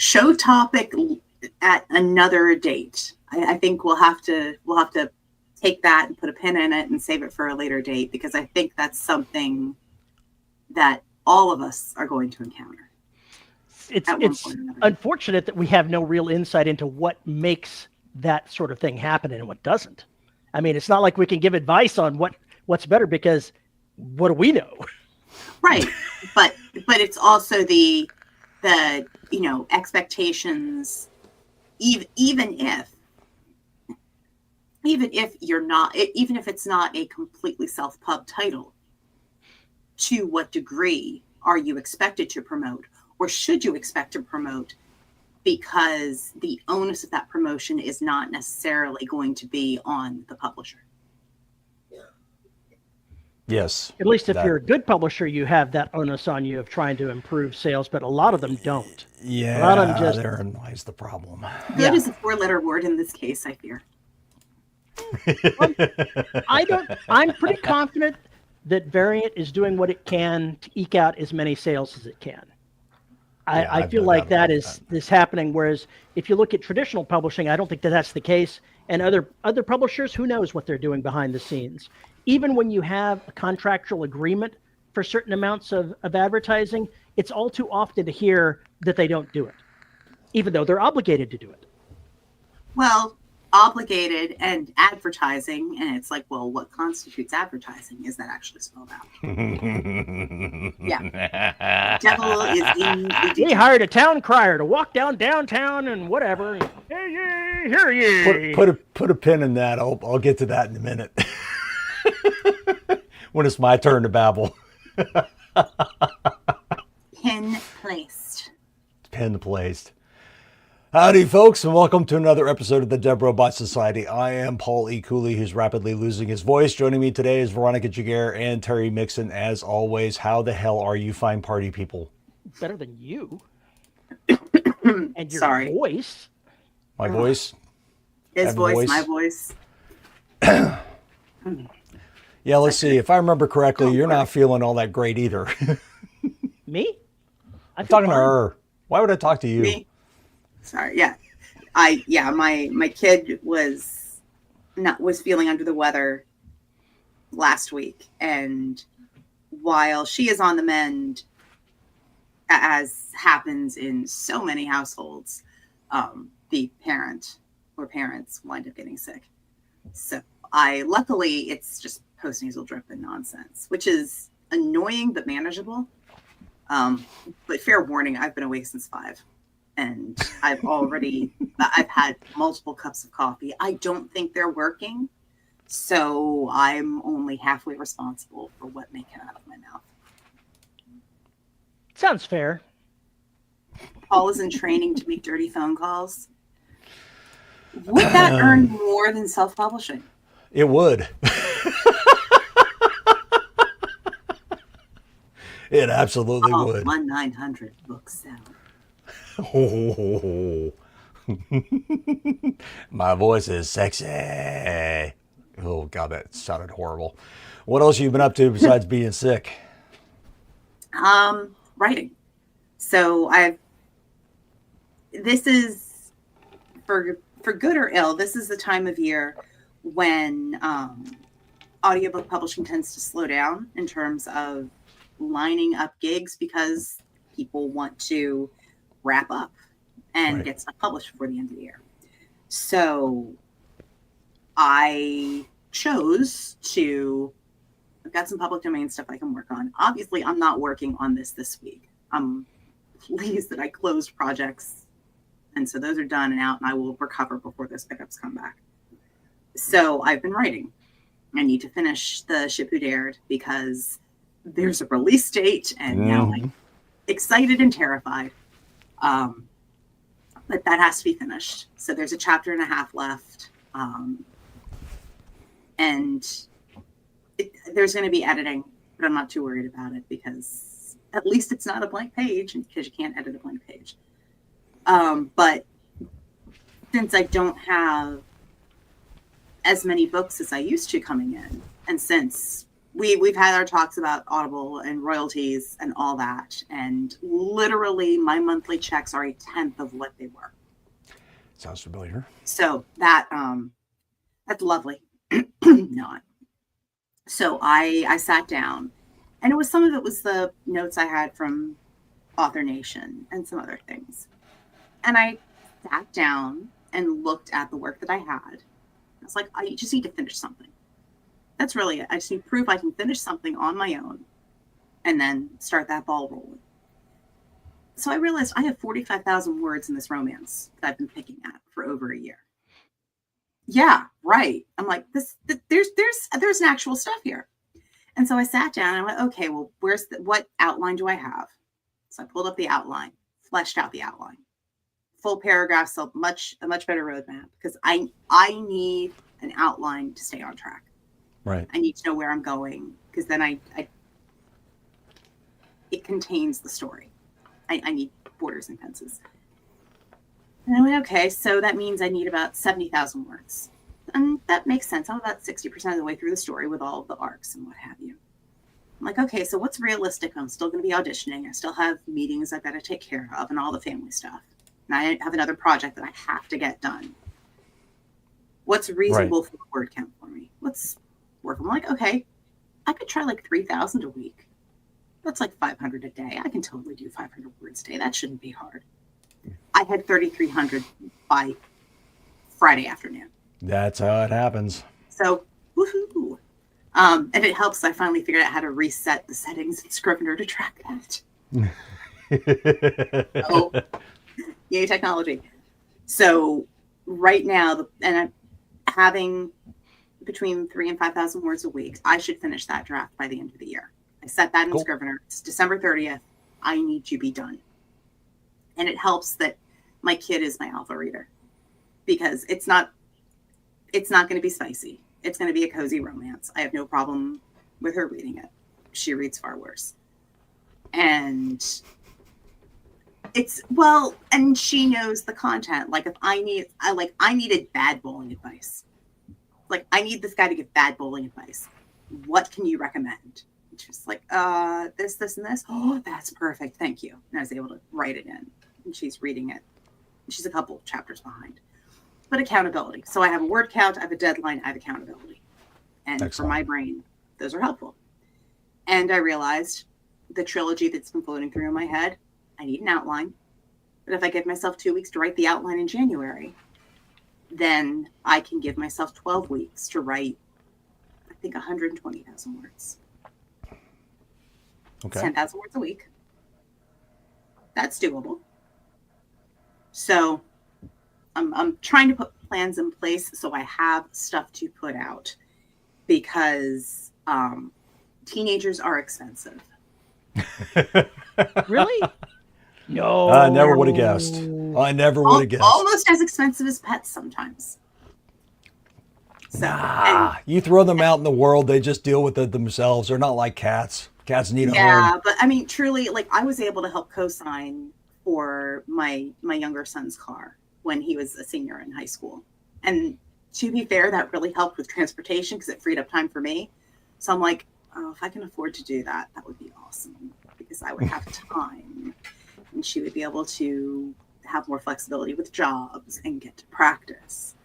show topic at another date. I think we'll have to take that and put a pin in it and save it for a later date, because I think that's something that all of us are going to encounter. It's unfortunate that we have no real insight into what makes that sort of thing happen and what doesn't. I mean, it's not like we can give advice on what's better, because what do we know? Right. But it's also the expectations, even if it's not a completely self-pub title, to what degree are you expected to promote, or should you expect to promote, because the onus of that promotion is not necessarily going to be on the publisher. Yes. At least if you're a good publisher, you have that onus on you of trying to improve sales, but a lot of them don't. Yeah, a lot of them just, therein lies the problem. Good is a four-letter word in this case, I fear. I'm pretty confident that Variant is doing what it can to eke out as many sales as it can. I feel like that is happening. Whereas if you look at traditional publishing, I don't think that's the case. And other publishers, who knows what they're doing behind the scenes. Even when you have a contractual agreement for certain amounts of advertising, it's all too often to hear that they don't do it, even though they're obligated to do it. Well, obligated and advertising, and it's like, well, what constitutes advertising? Is that actually spelled out? Yeah. Devil is in the detail. We hired a town crier to walk downtown and whatever. Hey, hear ye. Put a pin in that. I'll get to that in a minute. When it's my turn to babble. Pin placed. Pin placed. Howdy, folks, and welcome to another episode of the Dev Robot Society. I am Paul E. Cooley, who's rapidly losing his voice. Joining me today is Veronica Jaguar and Terry Mixon. As always, how the hell are you fine party people? Better than you. And your voice. My voice? His voice, my voice. Yeah, let's see. If I remember correctly, you're not feeling all that great either. Me? I'm talking to her. Why would I talk to you? Me? Sorry. Yeah. My kid was feeling under the weather last week, and while she is on the mend, as happens in so many households, the parent or parents wind up getting sick. So luckily it's just postnasal drip and nonsense, which is annoying but manageable. But fair warning, I've been awake since 5. And I've had multiple cups of coffee. I don't think they're working, so I'm only halfway responsible for what may come out of my mouth. Sounds fair. Paul is in training to make dirty phone calls. Would that earn more than self-publishing? It would. It absolutely would. 1-900 books sound. Oh, my voice is sexy. Oh God, that sounded horrible. What else have you been up to besides being sick? Writing. So this is for good or ill. This is the time of year when audiobook publishing tends to slow down in terms of lining up gigs, because people want to wrap up and get stuff published before the end of the year. So I chose to, I've got some public domain stuff I can work on. Obviously, I'm not working on this week. I'm pleased that I closed projects, and so those are done and out, and I will recover before those pickups come back. So I've been writing. I need to finish the Ship Who Dared, because there's a release date, and now I'm excited and terrified. But that has to be finished. So there's a chapter and a half left. And there's going to be editing, but I'm not too worried about it, because at least it's not a blank page, because you can't edit a blank page. But since I don't have as many books as I used to coming in, and since we've had our talks about Audible and royalties and all that, and literally my monthly checks are a tenth of what they were. Sounds familiar. So that's lovely. Not. So I sat down, and it was some of it was the notes I had from Author Nation and some other things. And I sat down and looked at the work that I had. I was like, I just need to finish something. That's really it. I just need proof I can finish something on my own and then start that ball rolling. So I realized I have 45,000 words in this romance that I've been picking at for over a year. Yeah, right. I'm like, there's an actual stuff here. And so I sat down and I went, okay, well, what outline do I have? So I pulled up the outline, fleshed out the outline. Full paragraphs, so a much better roadmap, because I need an outline to stay on track. Right. I need to know where I'm going, because then it contains the story. I need borders and fences. And I went, okay, so that means I need about 70,000 words. And that makes sense. I'm about 60% of the way through the story with all of the arcs and what have you. I'm like, okay, so what's realistic? I'm still going to be auditioning. I still have meetings I've got to take care of and all the family stuff. And I have another project that I have to get done. What's reasonable for the word count for me? What's work? I'm like, okay, I could try like 3,000 a week. That's like 500 a day. I can totally do 500 words a day. That shouldn't be hard. I had 3,300 by Friday afternoon. That's how it happens. So, woohoo. And it helps. I finally figured out how to reset the settings in Scrivener to track that. So, yay, technology. So right now, and I'm having between 3,000 and 5,000 words a week. I should finish that draft by the end of the year. I set that in Scrivener. It's December 30th. I need to be done. And it helps that my kid is my alpha reader, because it's not going to be spicy. It's going to be a cozy romance. I have no problem with her reading it. She reads far worse. And and she knows the content. Like, if I needed bad bowling advice. Like, I need this guy to give bad bowling advice. What can you recommend? And she's like, this, and this. Oh, that's perfect. Thank you. And I was able to write it in. And she's reading it. She's a couple of chapters behind. But accountability. So I have a word count, I have a deadline, I have accountability. And Excellent. For my brain, those are helpful. And I realized the trilogy that's been floating through in my head, I need an outline. But if I give myself 2 weeks to write the outline in January, then I can give myself 12 weeks to write, I think, 120,000 words. Okay. 10,000 words a week. That's doable. So I'm trying to put plans in place so I have stuff to put out, because teenagers are expensive. Really? No. I never would have guessed. I never would have guessed. Almost as expensive as pets sometimes. So, you throw them out in the world, they just deal with it themselves. They're not like cats. Cats need a home. Yeah, but I mean, truly, like, I was able to help co-sign for my younger son's car when he was a senior in high school. And to be fair, that really helped with transportation because it freed up time for me. So I'm like, oh, if I can afford to do that, that would be awesome, because I would have time and she would be able to have more flexibility with jobs and get to practice.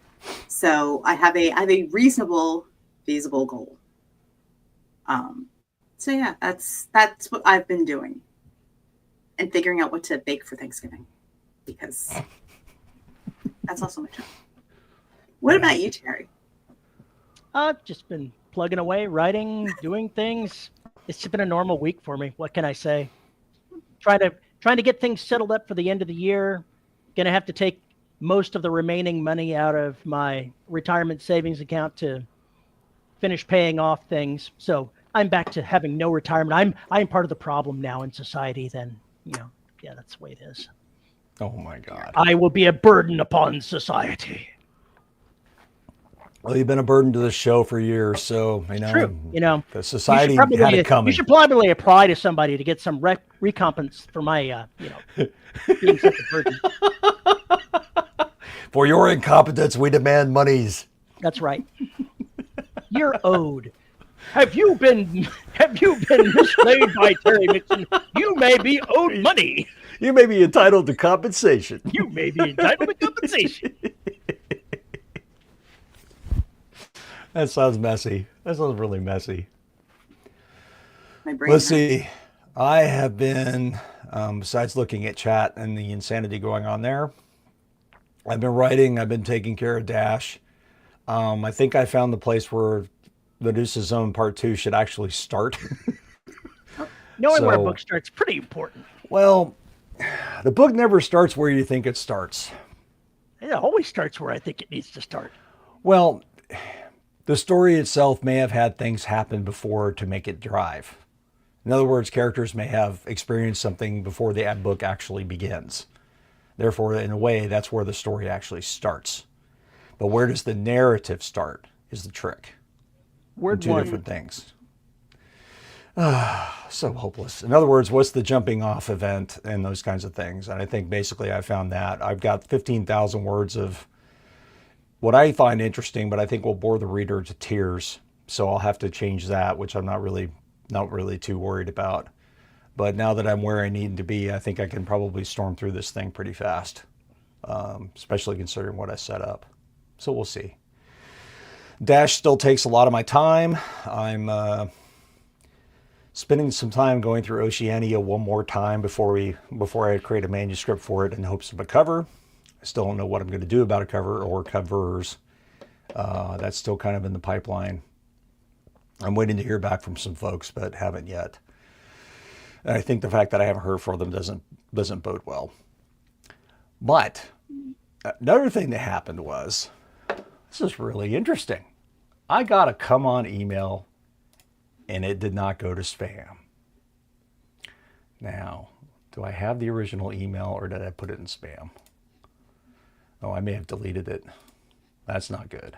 So I have a reasonable, feasible goal. So yeah, that's what I've been doing, and figuring out what to bake for Thanksgiving, because that's also my job. What about you, Terry? I've just been plugging away, writing, doing things. It's just been a normal week for me. What can I say? Trying to get things settled up for the end of the year. Going to have to take most of the remaining money out of my retirement savings account to finish paying off things. So I'm back to having no retirement. I'm part of the problem now in society. Then, yeah, that's the way it is. Oh my God. I will be a burden upon society. Well, you've been a burden to this show for years, so True. the society had it coming. You should probably apply to somebody to get some recompense for my, being such a burden. For your incompetence, we demand monies. That's right. You're owed. Have you been mislaid by Terry Mixon? You may be owed money. You may be entitled to compensation. You may be entitled to compensation. That sounds messy. That sounds really messy. My brain Let's hurts. see. I have been, besides looking at chat and the insanity going on there, I've been writing. I've been taking care of Dash. I think I found the place where Medusa Zone Part 2 should actually start. Knowing where a So- book starts is pretty important. Well, the book never starts where you think it starts. It always starts where I think it needs to start. Well, the story itself may have had things happen before to make it drive. In other words, characters may have experienced something before the book actually begins. Therefore, in a way, that's where the story actually starts. But where does the narrative start is the trick. Word Two one. different things. So hopeless. In other words, what's the jumping off event and those kinds of things? And I think basically I found that. I've got 15,000 words of what I find interesting, but I think will bore the reader to tears. So I'll have to change that, which I'm not really too worried about. But now that I'm where I need to be, I think I can probably storm through this thing pretty fast, especially considering what I set up. So we'll see. Dash still takes a lot of my time. I'm spending some time going through Oceania one more time before I create a manuscript for it in hopes of a cover. I still don't know what I'm going to do about a cover or covers. That's still kind of in the pipeline. I'm waiting to hear back from some folks, but haven't yet. And I think the fact that I haven't heard from them doesn't bode well. But another thing that happened was, this is really interesting. I got a come on email and it did not go to spam. Now, do I have the original email or did I put it in spam? Oh, I may have deleted it. That's not good.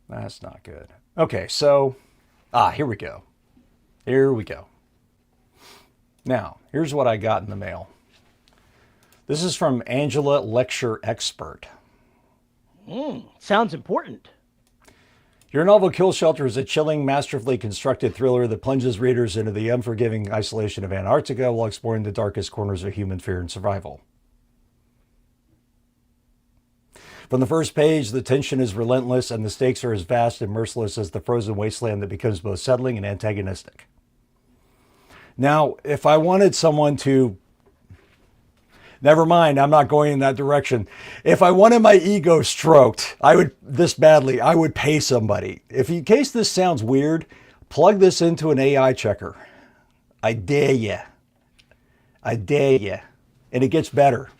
That's not good. Okay, so, here we go. Here we go. Now, here's what I got in the mail. This is from Angela Lecture Expert. Sounds important. Your novel Kill Shelter is a chilling, masterfully constructed thriller that plunges readers into the unforgiving isolation of Antarctica while exploring the darkest corners of human fear and survival. From the first page, the tension is relentless and the stakes are as vast and merciless as the frozen wasteland that becomes both settling and antagonistic. Now, if I wanted someone to... Never mind, I'm not going in that direction. If I wanted my ego stroked, I would pay somebody. If in case this sounds weird, plug this into an AI checker. I dare you. I dare you. And it gets better.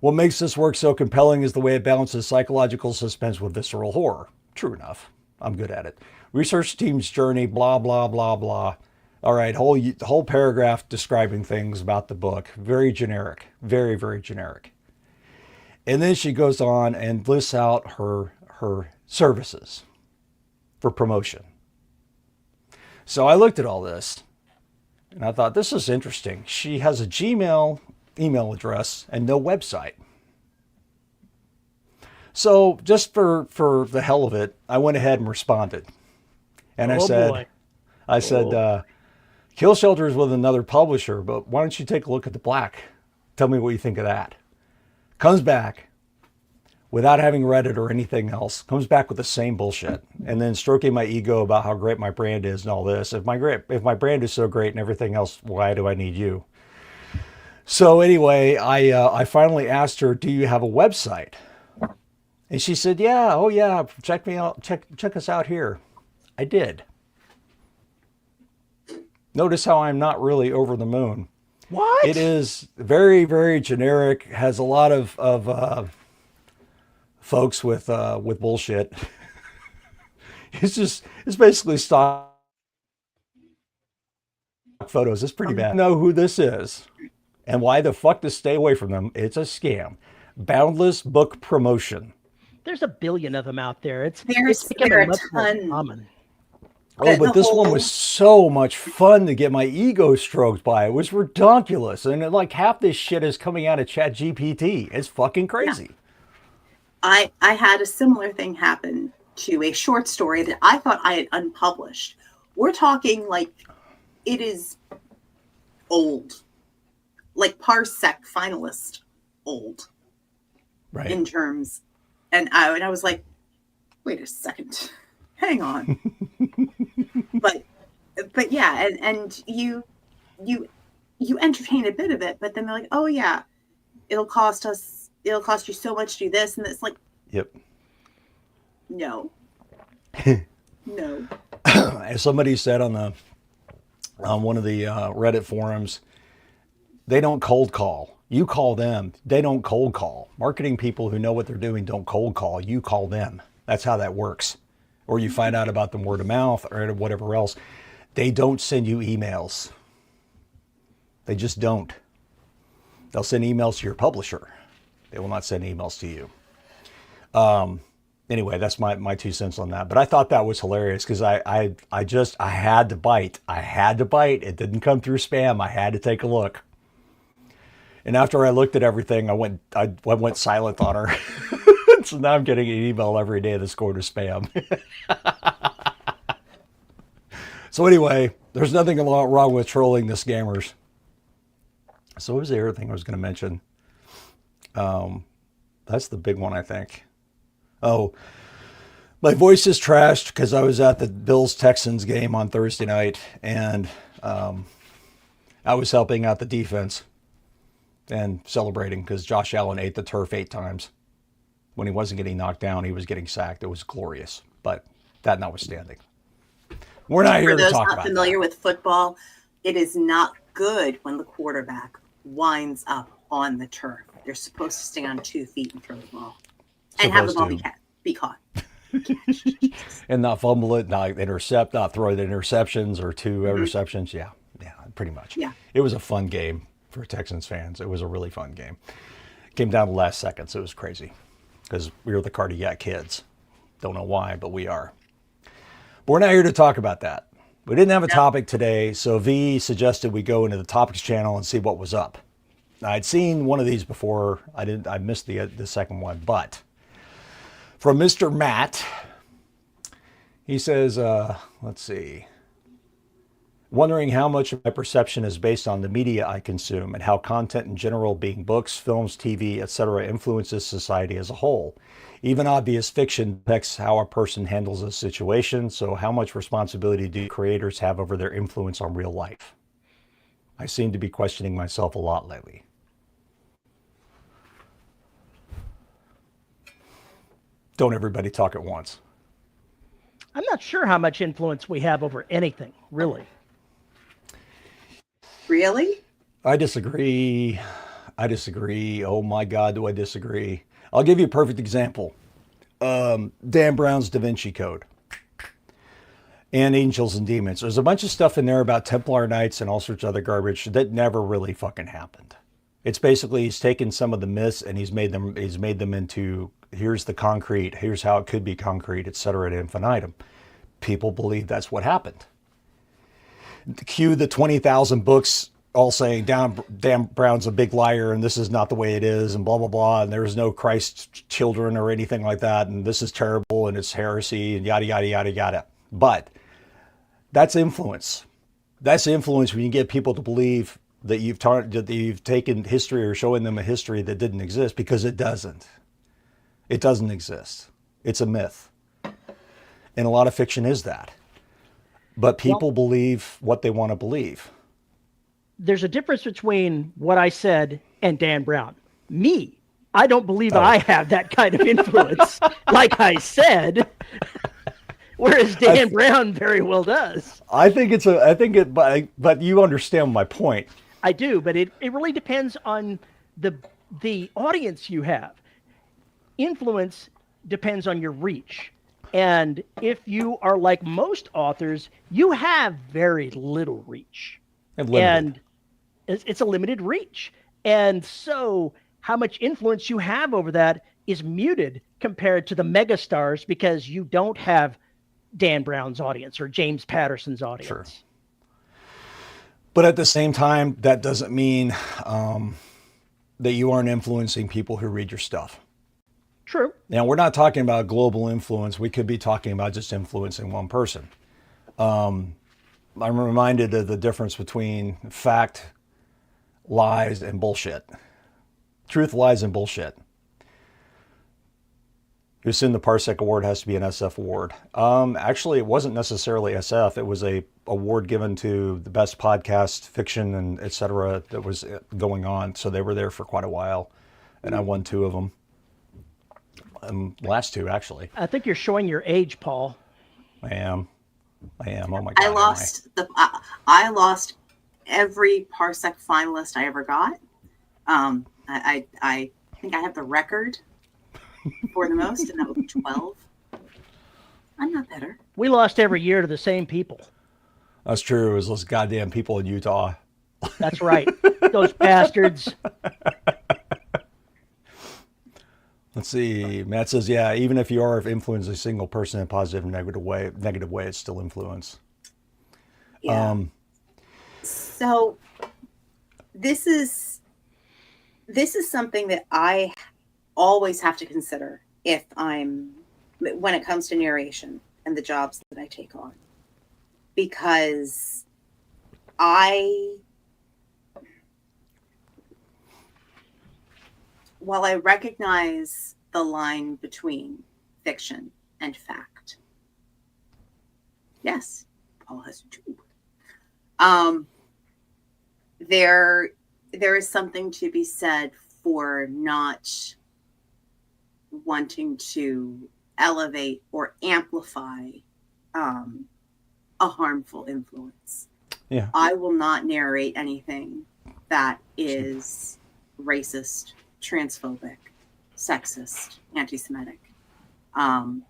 What makes this work so compelling is the way it balances psychological suspense with visceral horror. True enough. I'm good at it. Research team's journey, blah, blah, blah, blah. All right, whole paragraph describing things about the book. Very generic. Very, very generic. And then she goes on and lists out her services for promotion. So I looked at all this and I thought, this is interesting. She has a Gmail email address and no website. So just for the hell of it, I went ahead and responded. And I said, Kill Shelter is with another publisher, but why don't you take a look at the black? Tell me what you think of that. Comes back without having read it or anything else. Comes back with the same bullshit. And then stroking my ego about how great my brand is and all this. If my brand is so great and everything else, why do I need you? So anyway, I finally asked her, do you have a website? And she said, yeah, oh yeah, check me out, check us out here. I did. Notice how I'm not really over the moon. What? It is very, very generic. Has a lot of folks with bullshit. It's basically stock photos. It's pretty bad. I know who this is and why the fuck to stay away from them. It's a scam. Boundless Book Promotion. There's a billion of them out there. It's There becoming are a much more ton. common. Oh, but this one was so much fun to get my ego stroked by. It was redonkulous. And like half this shit is coming out of ChatGPT. It's fucking crazy. I had a similar thing happen to a short story that I thought I had unpublished. We're talking like it is old, like Parsec finalist old, Right. in terms. And I was like, wait a second, hang on. but yeah, and you entertain a bit of it, but then they're like, oh yeah, it'll cost you so much to do this, and it's like, Yep. no. No. As somebody said on one of the Reddit forums, they don't cold call. You call them. They don't cold call. Marketing people who know what they're doing don't cold call. You call them. That's how that works. Or you find out about them word of mouth or whatever else. They don't send you emails. They just don't. They'll send emails to your publisher. They will not send emails to you. Anyway, that's my 2 cents on that. But I thought that was hilarious because I had to bite. I had to bite. It didn't come through spam. I had to take a look. And after I looked at everything, I went silent on her. So now I'm getting an email every day that's going to spam. So anyway, there's nothing wrong with trolling the scammers. So what was the other thing I was going to mention? That's the big one, I think. Oh, my voice is trashed because I was at the Bills-Texans game on Thursday night, and I was helping out the defense and celebrating because Josh Allen ate the turf 8 times. When he wasn't getting knocked down, he was getting sacked. It was glorious. But that notwithstanding, we're not here to talk about that. For those not familiar with football, it is not good when the quarterback winds up on the turf. They're supposed to stay on 2 feet and throw the ball. And have the ball be caught. And not fumble it, not intercept, not throw the interceptions or 2 interceptions. Yeah, pretty much. Yeah. It was a fun game for Texans fans. It was a really fun game. Came down to the last seconds. It was crazy because we were the cardiac kids. Don't know why, but we are. But we're not here to talk about that. We didn't have a topic today, so V suggested we go into the topics channel and see what was up. Now, I'd seen one of these before. I missed the second one, but from Mr. Matt, he says, let's see, wondering how much of my perception is based on the media I consume and how content in general, being books, films, TV, etc., influences society as a whole. Even obvious fiction affects how a person handles a situation, so how much responsibility do creators have over their influence on real life? I seem to be questioning myself a lot lately. Don't everybody talk at once. I'm not sure how much influence we have over anything, really. Really? I disagree. Oh my God, do I disagree? I'll give you a perfect example. Dan Brown's Da Vinci Code and Angels and Demons. There's a bunch of stuff in there about Templar Knights and all sorts of other garbage that never really fucking happened. It's basically he's taken some of the myths and he's made them into, here's the concrete, here's how it could be concrete, etc. ad infinitum. People believe that's what happened. Cue the 20,000 books all saying Dan Brown's a big liar and this is not the way it is and blah, blah, blah. And there's no Christ children or anything like that. And this is terrible and it's heresy and yada, yada, yada, yada. But that's influence. That's influence when you get people to believe that you've taken history or showing them a history that didn't exist, because it doesn't. It doesn't exist. It's a myth. And a lot of fiction is that. But people believe what they want to believe. There's a difference between what I said and Dan Brown. Me, I don't believe I have that kind of influence, like I said. Whereas Dan Brown very well does. But you understand my point. I do, but it really depends on the audience you have. Influence depends on your reach. And if you are like most authors, you have very little reach. And it's a limited reach. And so how much influence you have over that is muted compared to the megastars, because you don't have Dan Brown's audience or James Patterson's audience. Sure. But at the same time, that doesn't mean that you aren't influencing people who read your stuff. True. Now, we're not talking about global influence. We could be talking about just influencing one person. I'm reminded of the difference between fact, lies, and bullshit. Truth, lies, and bullshit. You assume the Parsec Award has to be an SF award. Actually, it wasn't necessarily SF. It was a award given to the best podcast, fiction, and etc. that was going on. So they were there for quite a while, and I won 2 of them. Last 2, actually. I think you're showing your age, Paul. I am. Oh my God. I lost every Parsec finalist I ever got. I think I have the record for the most, and that would be 12. I'm not better. We lost every year to the same people. That's true. It was those goddamn people in Utah. That's right. Those bastards. Let's see. Matt says, yeah, even if you are influencing a single person in a positive and negative way, it's still influence. Yeah. So this is something that I always have to consider when it comes to narration and the jobs that I take on, because while I recognize the line between fiction and fact, yes, Paul has 2. There is something to be said for not wanting to elevate or amplify a harmful influence. Yeah. I will not narrate anything that is racist, transphobic, sexist, anti-Semitic. I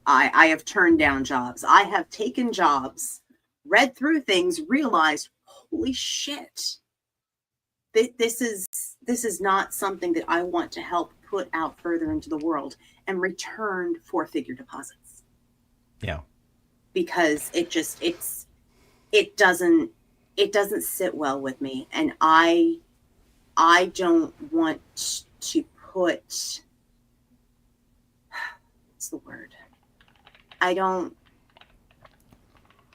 have turned down jobs. I have taken jobs, read through things, realized, holy shit, this is not something that I want to help put out further into the world, and returned 4-figure deposits. Yeah. Because it doesn't sit well with me, and I don't want to put, what's the word? I don't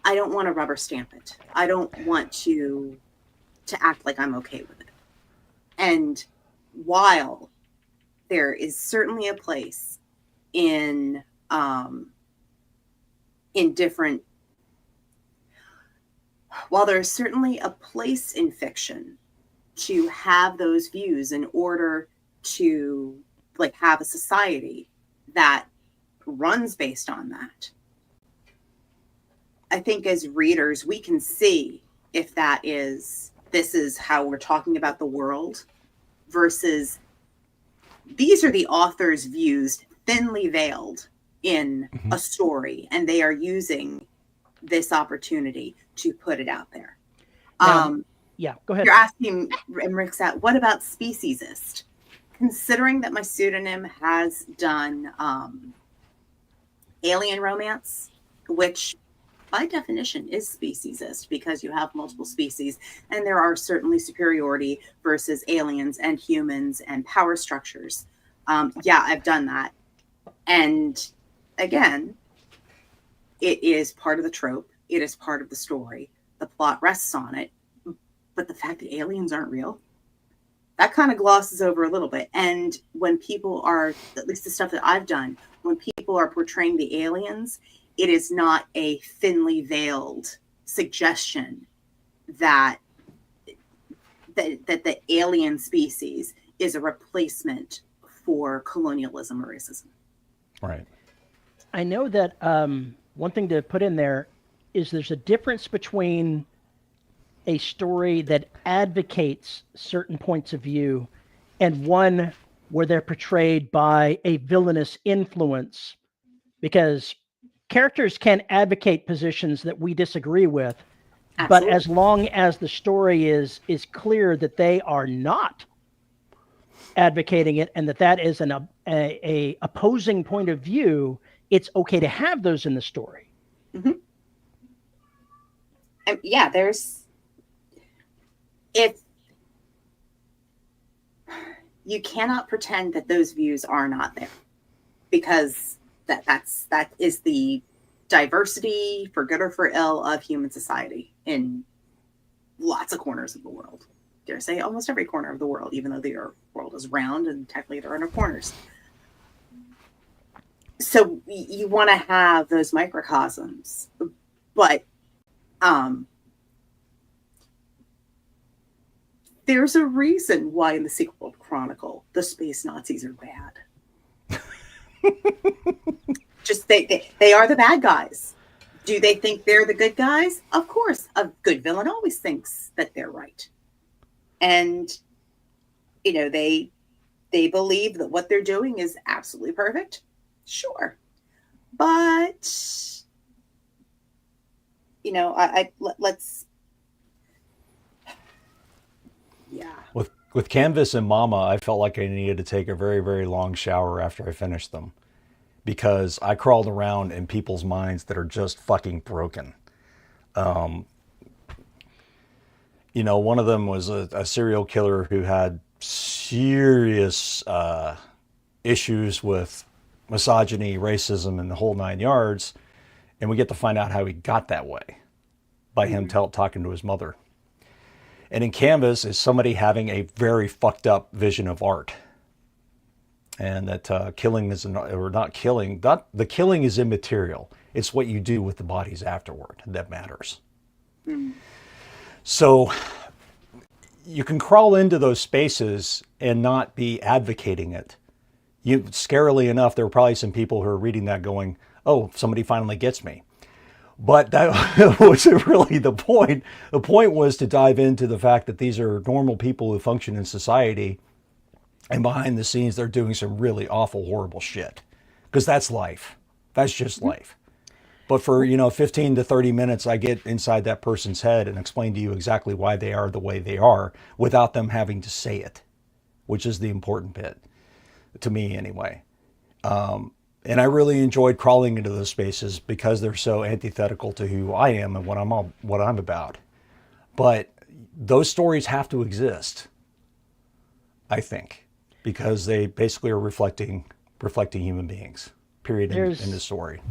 want to rubber stamp it. I don't want to act like I'm okay with it. And while there is certainly a place in different, while there is certainly a place in fiction to have those views in order to have a society that runs based on that, I think as readers we can see if this is how we're talking about the world, versus these are the author's views thinly veiled in a story, and they are using this opportunity to put it out there. Yeah, go ahead. You're asking, and Rick's at, what about speciesist? Considering that my pseudonym has done alien romance, which by definition is speciesist because you have multiple species, and there are certainly superiority versus aliens and humans and power structures. Yeah, I've done that. And again, it is part of the trope. It is part of the story. The plot rests on it. But the fact that aliens aren't real, that kind of glosses over a little bit. And when people are, at least the stuff that I've done, when people are portraying the aliens, it is not a thinly veiled suggestion that the alien species is a replacement for colonialism or racism. Right. I know that one thing to put in there is there's a difference between a story that advocates certain points of view and one where they're portrayed by a villainous influence, because characters can advocate positions that we disagree with. Absolutely. But as long as the story is clear that they are not advocating it and that is a opposing point of view, it's okay to have those in the story. Mm-hmm. Yeah, you cannot pretend that those views are not there, because that is the diversity, for good or for ill, of human society in lots of corners of the world. Dare say almost every corner of the world, even though the world is round and technically there are no corners. So you want to have those microcosms, but there's a reason why in the sequel of Chronicle, the space Nazis are bad. Just they are the bad guys. Do they think they're the good guys? Of course. A good villain always thinks that they're right. And, they believe that what they're doing is absolutely perfect. Sure. But, let's. Yeah. With Canvas and Mama, I felt like I needed to take a very, very long shower after I finished them, because I crawled around in people's minds that are just fucking broken. One of them was a serial killer who had serious issues with misogyny, racism, and the whole 9 yards. And we get to find out how he got that way by him talking to his mother. And in Canvas is somebody having a very fucked up vision of art. And that killing is the killing is immaterial. It's what you do with the bodies afterward that matters. So you can crawl into those spaces and not be advocating it. Scarily enough, there were probably some people who are reading that going, oh, somebody finally gets me. But that wasn't really the point. The point was to dive into the fact that these are normal people who function in society, and behind the scenes, they're doing some really awful, horrible shit. Because that's life. That's just life. But for, 15 to 30 minutes, I get inside that person's head and explain to you exactly why they are the way they are without them having to say it, which is the important bit, to me anyway. And I really enjoyed crawling into those spaces because they're so antithetical to who I am and what I'm about. But those stories have to exist, I think, because they basically are reflecting human beings, period, in the story.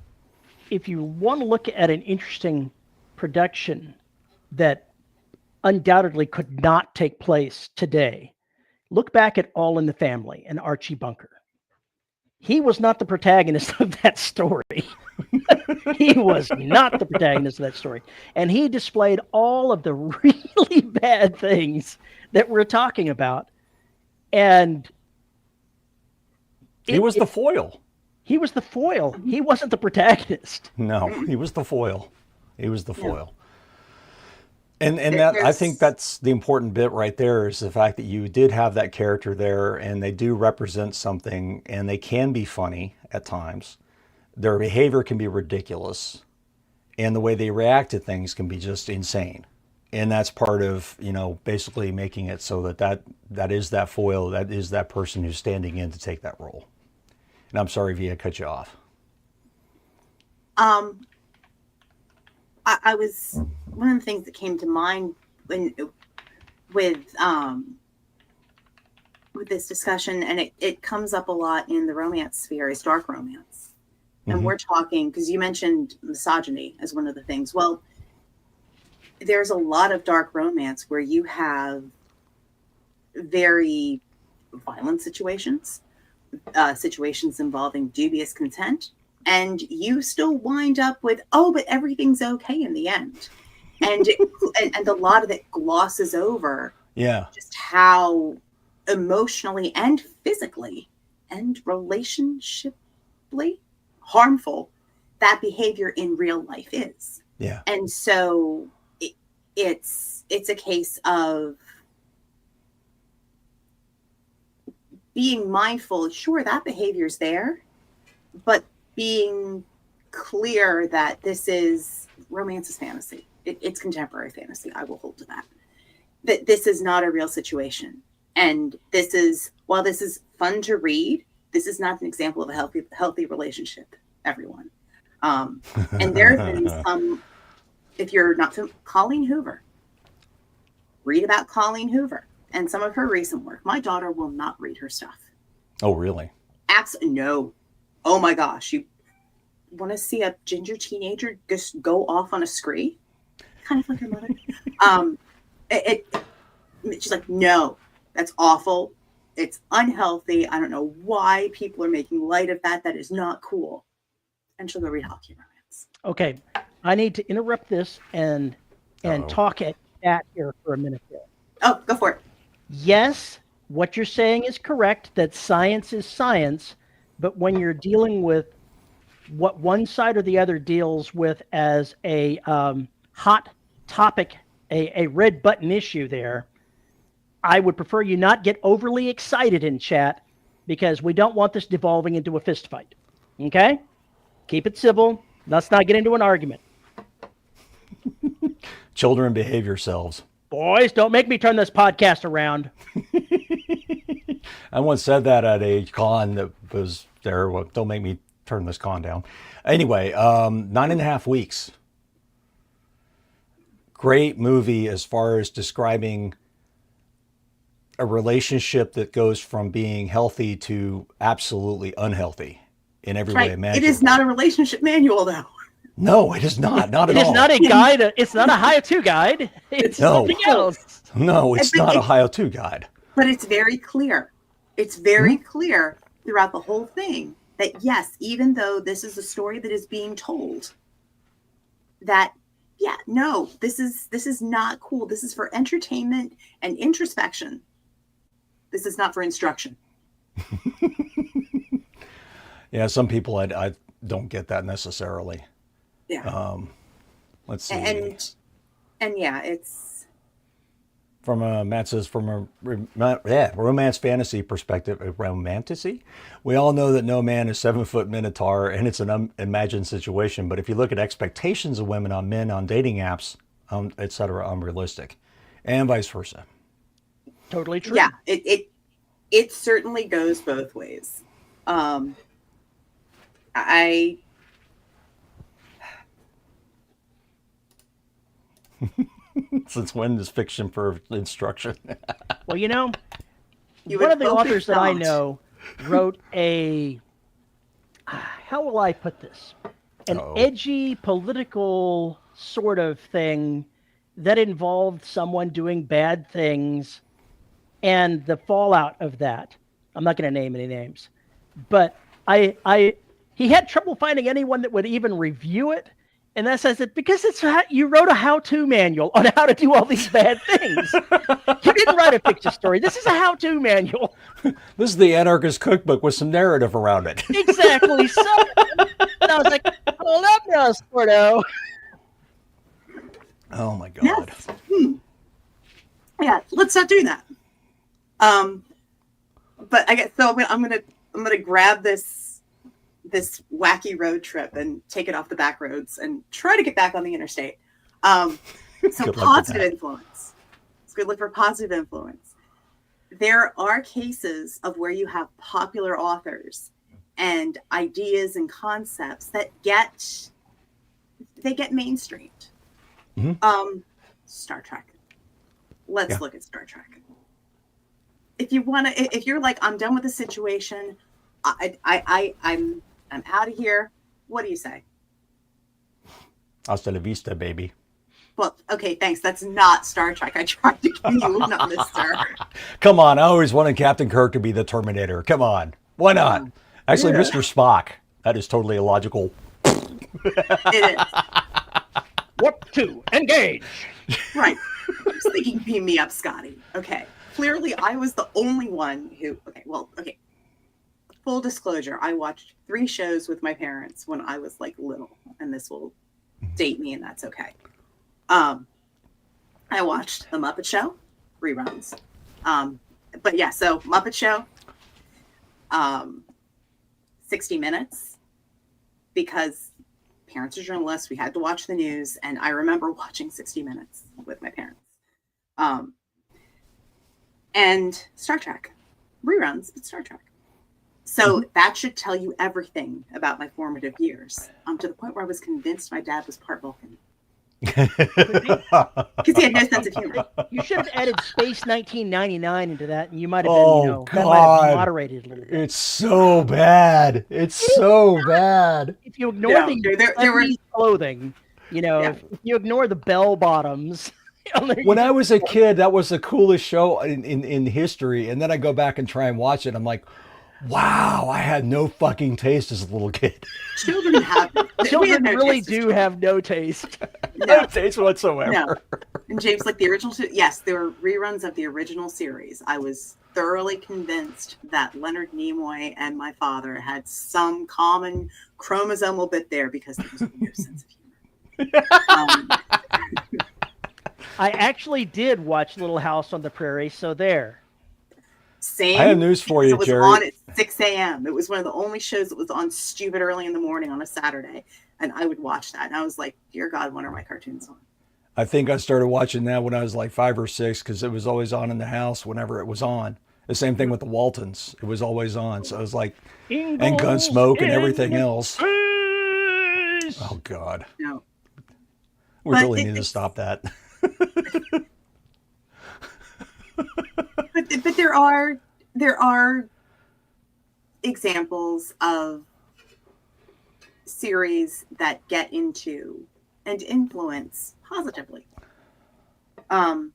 If you want to look at an interesting production that undoubtedly could not take place today, look back at All in the Family and Archie Bunker. He was not the protagonist of that story. He was not the protagonist of that story. And he displayed all of the really bad things that we're talking about. And he was the foil. He was the foil. He wasn't the protagonist. No, he was the foil. He was the foil. And that, I think that's the important bit right there, is the fact that you did have that character there, and they do represent something, and they can be funny at times. Their behavior can be ridiculous, and the way they react to things can be just insane. And that's part of, basically making it so that is that foil, that is that person who's standing in to take that role. And I'm sorry, V, I cut you off. I was, one of the things that came to mind with this discussion, and it comes up a lot in the romance sphere, is dark romance. And we're talking, because you mentioned misogyny as one of the things. Well, there's a lot of dark romance where you have very violent situations, situations involving dubious consent, and you still wind up with, oh, but everything's okay in the end. And and a lot of it glosses over just how emotionally and physically and relationshiply harmful that behavior in real life is. Yeah. And so it's a case of being mindful. Sure, that behavior's there, but being clear that this is romance is fantasy. It's contemporary fantasy. I will hold to that. That this is not a real situation. And this is, while this is fun to read, this is not an example of a healthy relationship, everyone. And there have been some, if you're not familiar, Colleen Hoover. Read about Colleen Hoover. and some of her recent work, my daughter will not read her stuff. Oh, really? Absolutely no. Oh my gosh, you want to see a ginger teenager just go off on a scree? Kind of like her mother. She's like, no, that's awful. It's unhealthy. I don't know why people are making light of that. That is not cool. And she'll go read hockey romance. Okay, I need to interrupt this and talk at that here for a minute there. Oh, go for it. Yes, what you're saying is correct, that science is science, but when you're dealing with what one side or the other deals with as a hot topic, a red button issue there, I would prefer you not get overly excited in chat because we don't want this devolving into a fist fight. Okay? Keep it civil. Let's not get into an argument. Children, behave yourselves. Boys, don't make me turn this podcast around. I once said that at a con that was there. Well, don't make me turn this con down. Anyway, 9.5 weeks. Great movie as far as describing a relationship that goes from being healthy to absolutely unhealthy in every way imaginable. It is not a relationship manual, though. No, it is not. Not at all. It is not a guide. It's not a how-to guide. It's something else. No, it's not a how-to guide. But it's very clear. It's very clear throughout the whole thing that, yes, even though this is a story that is being told, that, yeah, no, this is not cool. This is for entertainment and introspection. This is not for instruction. Yeah, some people I don't get that necessarily. Yeah. Let's see. And yeah, it's Matt says from a romance fantasy perspective, romanticy. We all know that no man is 7-foot minotaur, and it's an unimagined situation. But if you look at expectations of women on men on dating apps, etc., unrealistic, and vice versa. Totally true. Yeah, it certainly goes both ways. Since when is fiction for instruction? Well, one of the authors that I know wrote how will I put this? An edgy political sort of thing that involved someone doing bad things and the fallout of that. I'm not going to name any names, but he had trouble finding anyone that would even review it. And that says it because you wrote a how-to manual on how to do all these bad things. You didn't write a fiction story. This is a how-to manual. This is the Anarchist Cookbook with some narrative around it. Exactly. So and I was like, hold up now, Sporto. Oh my God. Yes. Yeah, let's not do that. But I guess so. I'm gonna grab this wacky road trip and take it off the back roads and try to get back on the interstate. So positive influence. It's good look for positive influence. There are cases of where you have popular authors and ideas and concepts that get mainstreamed. Mm-hmm. Star Trek. Let's look at Star Trek. If you're like, I'm done with the situation, I'm out of here. What do you say? Hasta la vista, baby. Well, okay, thanks. That's not Star Trek. I tried to give you not Mister. Come on, I always wanted Captain Kirk to be the Terminator. Come on, why not? Actually, Mr. Spock. That is totally illogical. It is. Warp 2, engage. Right. I was thinking, beam me up, Scotty. Okay. Clearly, I was the only one who. Okay. Full disclosure, I watched 3 shows with my parents when I was like little, and this will date me, and that's okay. I watched The Muppet Show, reruns. But yeah, so Muppet Show, 60 Minutes, because parents are journalists, we had to watch the news, and I remember watching 60 Minutes with my parents. And Star Trek, reruns, but Star Trek. So that should tell you everything about my formative years, to the point where I was convinced my dad was part Vulcan. Because he had no sense of humor. You should have added Space 1999 into that, and you might have been, Oh, that might have God. moderated a little bit. It's so bad. It's so bad. If you ignore No, the there were- clothing, if you ignore the bell bottoms. When I was a kid, that was the coolest show in history. And then I go back and try and watch it. I'm like, wow, I had no fucking taste as a little kid. Children really do have no taste. No taste whatsoever. No. And James, like the original, yes, there were reruns of the original series. I was thoroughly convinced that Leonard Nimoy and my father had some common chromosomal bit there because there was no sense of humor. I actually did watch Little House on the Prairie, so there. Same. I have news for you, Jerry. It was on at 6 a.m. It was one of the only shows that was on stupid early in the morning on a Saturday. And I would watch that. And I was like, dear God, when are my cartoons on? I think I started watching that when I was like 5 or 6 because it was always on in the house whenever it was on. The same thing with the Waltons. It was always on. So it was like, and Gunsmoke and everything else. Oh, God. No. We really need to stop that. But there are examples of series that get into and influence positively. And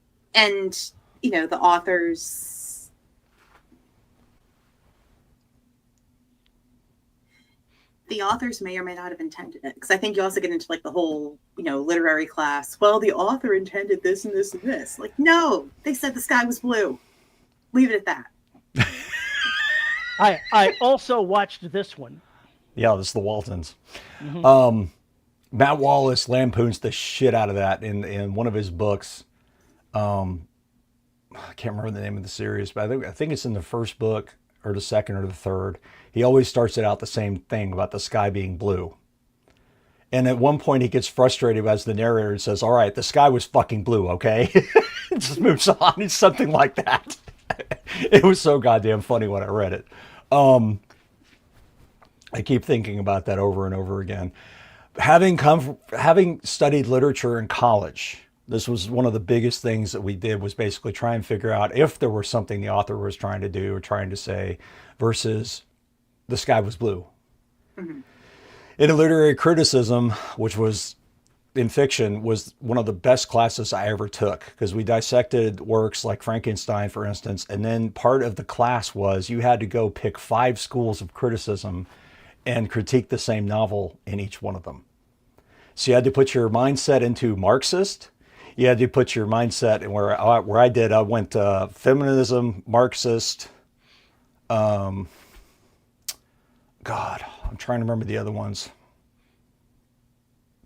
the authors may or may not have intended it, because I think you also get into like the whole literary class. Well, the author intended this and this and this. Like, no, they said the sky was blue. Leave it at that. I also watched this one. Yeah, this is the Waltons. Mm-hmm. Matt Wallace lampoons the shit out of that in one of his books. I can't remember the name of the series, but I think it's in the first book or the second or the third. He always starts it out the same thing about the sky being blue. And at one point he gets frustrated as the narrator and says, all right, the sky was fucking blue, okay? It just moves on. It's something like that. It was so goddamn funny when I read it. I keep thinking about that over and over again. Having studied literature in college, this was one of the biggest things that we did, was basically try and figure out if there was something the author was trying to do or trying to say versus the sky was blue. Mm-hmm. In a literary criticism, which was in fiction, was one of the best classes I ever took, because we dissected works like Frankenstein, for instance, and then part of the class was you had to go pick 5 schools of criticism and critique the same novel in each one of them. So you had to put your mindset into Marxist. You had to put your mindset in where I went feminism, Marxist. God, I'm trying to remember the other ones.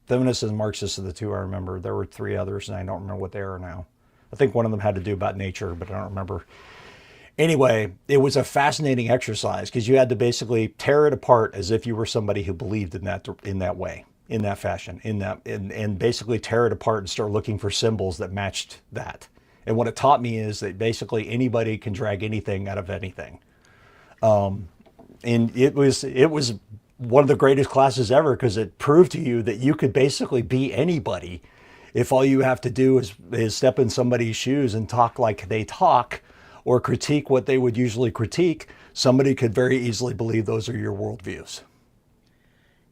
Feminist and Marxist are the 2 I remember. There were 3 others, and I don't remember what they are now. I think one of them had to do about nature, but I don't remember. Anyway, it was a fascinating exercise because you had to basically tear it apart as if you were somebody who believed in that way, in that fashion, and basically tear it apart and start looking for symbols that matched that. And what it taught me is that basically anybody can drag anything out of anything. And it was one of the greatest classes ever because it proved to you that you could basically be anybody if all you have to do is step in somebody's shoes and talk like they talk, or critique what they would usually critique. Somebody could very easily believe those are your worldviews.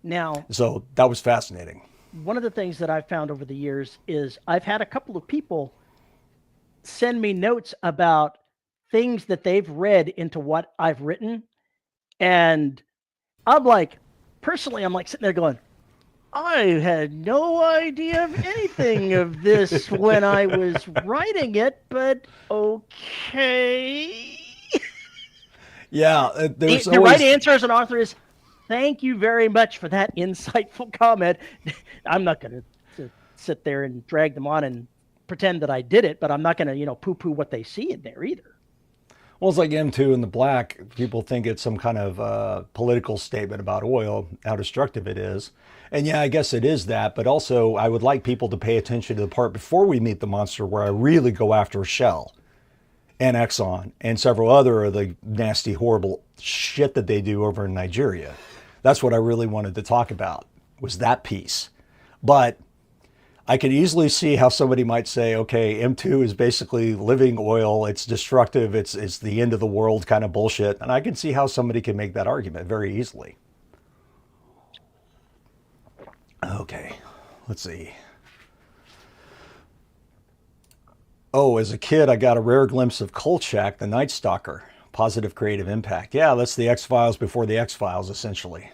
Now, so that was fascinating. One of the things that I've found over the years is I've had a couple of people send me notes about things that they've read into what I've written. And I'm like, personally, I'm like sitting there going, I had no idea of anything of this when I was writing it, but okay. Yeah, the right answer as an author is, thank you very much for that insightful comment. I'm not going to sit there and drag them on and pretend that I did it, but I'm not going to, poo-poo what they see in there either. Well, it's like M2 in the Black. People think it's some kind of political statement about oil, how destructive it is. And yeah, I guess it is that, but also I would like people to pay attention to the part before we meet the monster where I really go after Shell and Exxon and several other of the nasty, horrible shit that they do over in Nigeria. That's what I really wanted to talk about, was that piece. But I could easily see how somebody might say, okay, M2 is basically living oil. It's destructive. It's the end of the world kind of bullshit. And I can see how somebody can make that argument very easily. Okay, let's see. Oh, as a kid, I got a rare glimpse of Kolchak, the Night Stalker. Positive creative impact. Yeah, that's the X-Files before the X-Files, essentially.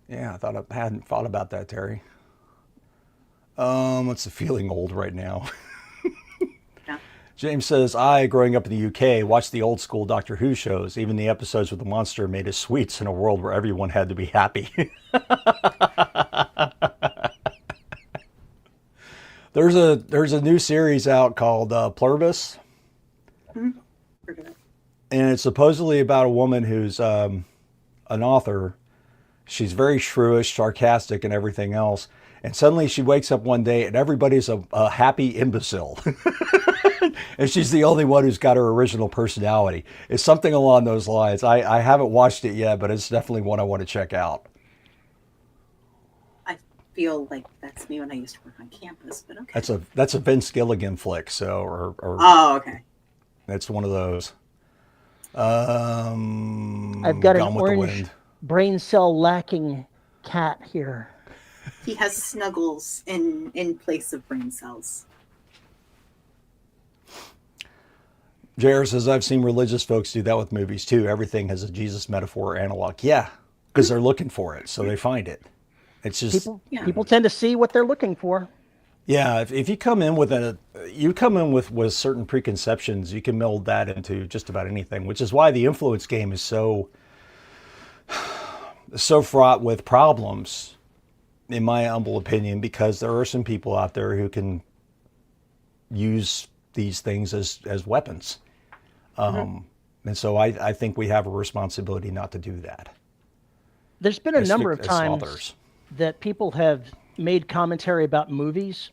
Yeah, I hadn't thought about that, Terry. What's the feeling old right now? Yeah. James says, growing up in the UK, watched the old school Doctor Who shows. Even the episodes with the monster made us sweets in a world where everyone had to be happy. There's a new series out called Pluribus. Mm-hmm. And it's supposedly about a woman who's an author. She's very shrewish, sarcastic, and everything else. And suddenly she wakes up one day and everybody's a happy imbecile. And she's the only one who's got her original personality. It's something along those lines. I haven't watched it yet, but it's definitely one I want to check out. I feel like that's me when I used to work on campus, but okay. That's a Vince Gilligan flick, so Oh, okay. It's one of those. I've got an orange brain cell lacking cat here. He has snuggles in place of brain cells. JR says, I've seen religious folks do that with movies too. Everything has a Jesus metaphor or analog. Yeah, because they're looking for it, so they find it. It's just people tend to see what they're looking for. Yeah, if you come in with with certain preconceptions, you can meld that into just about anything, which is why the influence game is so fraught with problems, in my humble opinion, because there are some people out there who can use these things as weapons. And so I think we have a responsibility not to do that. There's been a number of times that people have made commentary about movies,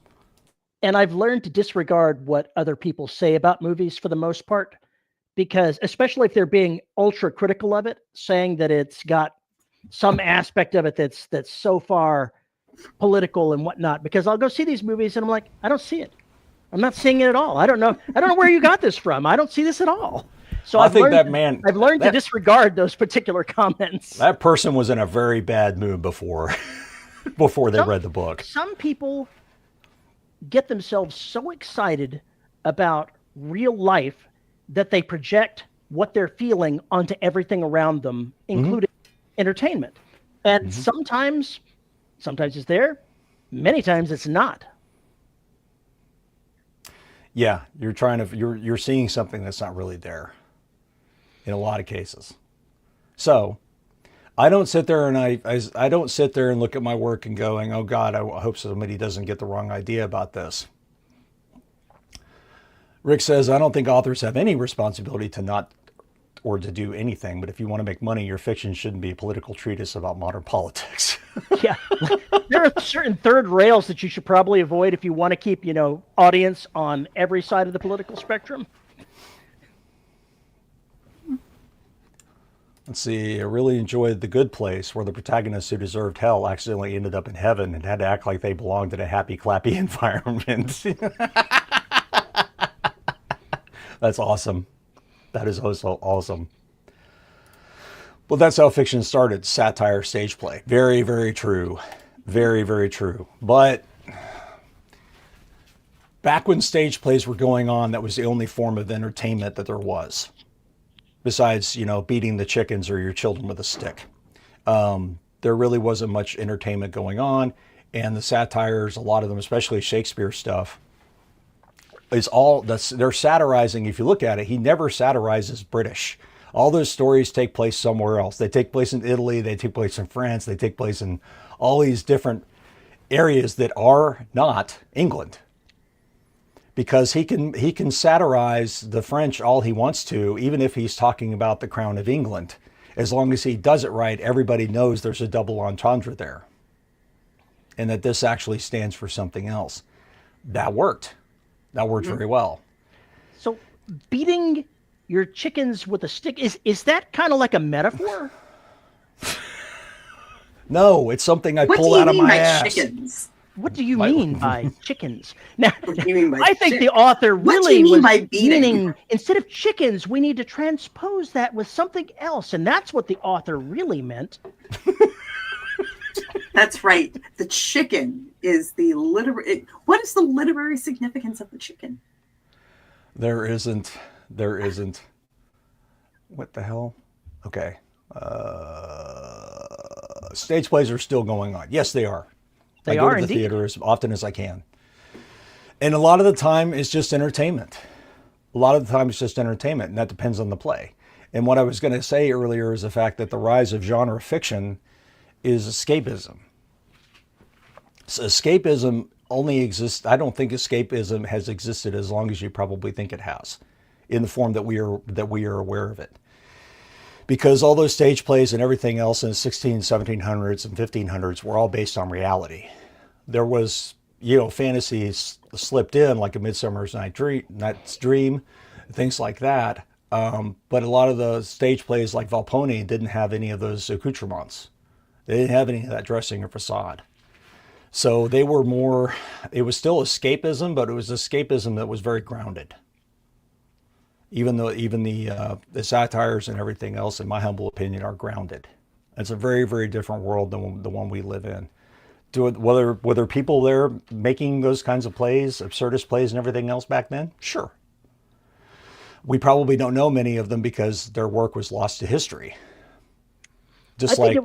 and I've learned to disregard what other people say about movies for the most part, because especially if they're being ultra critical of it, saying that it's got some aspect of it that's so far political and whatnot, because I'll go see these movies and I'm like, I don't see it. I'm not seeing it at all. I don't know where you got this from. I don't see this at all. So I've learned to disregard those particular comments. That person was in a very bad mood before they read the book. Some people get themselves so excited about real life that they project what they're feeling onto everything around them, including entertainment. And sometimes it's there, many times it's not. Yeah, you're seeing something that's not really there in a lot of cases. So I don't sit there and I don't sit there and look at my work and going, oh God, I hope somebody doesn't get the wrong idea about this. Rick says, I don't think authors have any responsibility to not or to do anything, but if you want to make money, your fiction shouldn't be a political treatise about modern politics. Yeah. There are certain third rails that you should probably avoid if you want to keep, audience on every side of the political spectrum. Let's see. I really enjoyed The Good Place, where the protagonists who deserved hell accidentally ended up in heaven and had to act like they belonged in a happy, clappy environment. That's awesome. That is also awesome. Well, that's how fiction started. Satire, stage play. Very, very true. Very, very true. But back when stage plays were going on, that was the only form of entertainment that there was. Besides, beating the chickens or your children with a stick. There really wasn't much entertainment going on. And the satires, a lot of them, especially Shakespeare stuff, they're satirizing. If you look at it, he never satirizes British. All those stories take place somewhere else. They take place in Italy, they take place in France, they take place in all these different areas that are not England. Because he can satirize the French all he wants to, even if he's talking about the Crown of England. As long as he does it right, everybody knows there's a double entendre there. And that this actually stands for something else. That worked. That worked very well. So beating your chickens with a stick, is that kind of like a metaphor? No, it's something I pull out of my ass. Chickens? What do you mean by chickens? Now, What do you mean by I think the author What do you really mean was by beating? meaning instead of chickens, we need to transpose that with something else, and that's what the author really meant. That's right. The chicken is the literary. What is the literary significance of the chicken? There isn't. What the hell? Okay. Stage plays are still going on. Yes, they are. They I go are to the indeed. theater as often as I can. And a lot of the time it's just entertainment. A lot of the time it's just entertainment, and that depends on the play. And what I was going to say earlier is the fact that the rise of genre fiction is escapism. So escapism only exists, I don't think escapism has existed as long as you probably think it has, in the form that we are aware of it. Because all those stage plays and everything else in the 1700s and 1500s were all based on reality. There was, fantasies slipped in, like A Midsummer's Night's Dream, things like that. But a lot of the stage plays like Volpone didn't have any of those accoutrements. They didn't have any of that dressing or facade. So they were more, it was still escapism, but it was escapism that was very grounded. Even the satires and everything else, in my humble opinion, are grounded. It's a very, very different world than the one we live in. Were there people there making those kinds of plays, absurdist plays and everything else back then? Sure. We probably don't know many of them because their work was lost to history. Just like,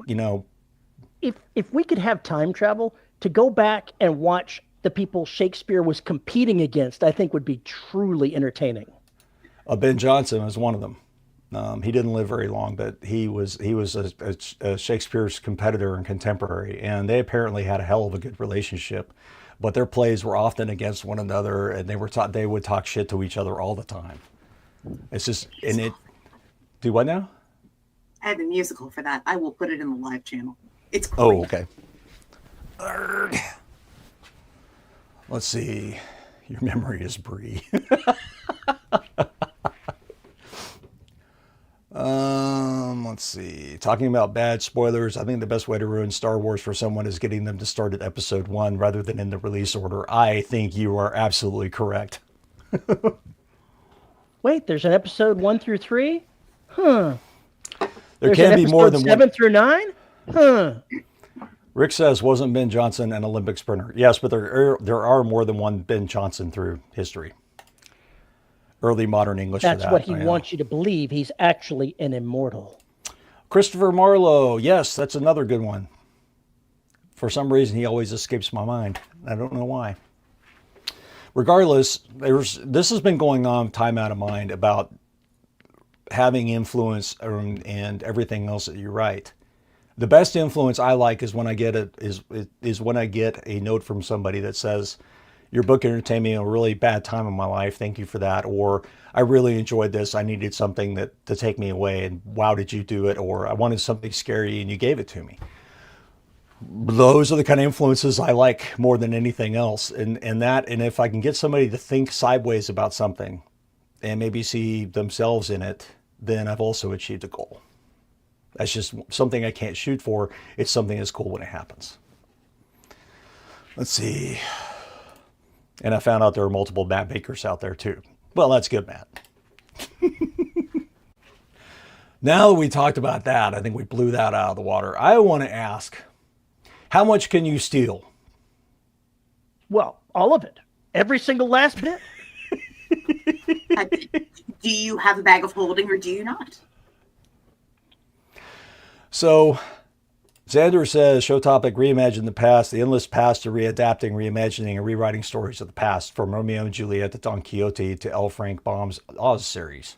If we could have time travel to go back and watch the people Shakespeare was competing against, I think would be truly entertaining. Ben Jonson was one of them. He didn't live very long, but he was a Shakespeare's competitor and contemporary, and they apparently had a hell of a good relationship. But their plays were often against one another, and they would talk shit to each other all the time. It's just, and it. Do what now? I have a musical for that. I will put it in the live channel. It's great. Oh, okay. Let's see. Your memory is Brie. Let's see. Talking about bad spoilers, I think the best way to ruin Star Wars for someone is getting them to start at episode 1 rather than in the release order. I think you are absolutely correct. Wait, there's an episode 1 through 3? Huh. There can be more than 7 through 9? Huh. Rick says, wasn't Ben Jonson an Olympic sprinter? Yes, but there are more than one Ben Jonson through history. Early modern English. That's for that. what he wants you to believe. He's actually an immortal. Christopher Marlowe. Yes, that's another good one. For some reason, he always escapes my mind. I don't know why. Regardless, this has been going on time out of mind about having influence and everything else that you write. The best influence I like is when I get when I get a note from somebody that says, your book entertained me in a really bad time in my life. Thank you for that. Or I really enjoyed this. I needed something to take me away. And wow, did you do it? Or I wanted something scary and you gave it to me. Those are the kind of influences I like more than anything else. And if I can get somebody to think sideways about something and maybe see themselves in it, then I've also achieved a goal. That's just something I can't shoot for. It's something that's cool when it happens. Let's see. And I found out there are multiple Matt Bakers out there too. Well, that's good, Matt. Now that we talked about that, I think we blew that out of the water. I want to ask, how much can you steal? Well, all of it. Every single last bit. Do you have a bag of holding or do you not? So, Xander says, show topic, reimagine the past, the endless past to readapting, reimagining, and rewriting stories of the past, from Romeo and Juliet to Don Quixote to L. Frank Baum's Oz series.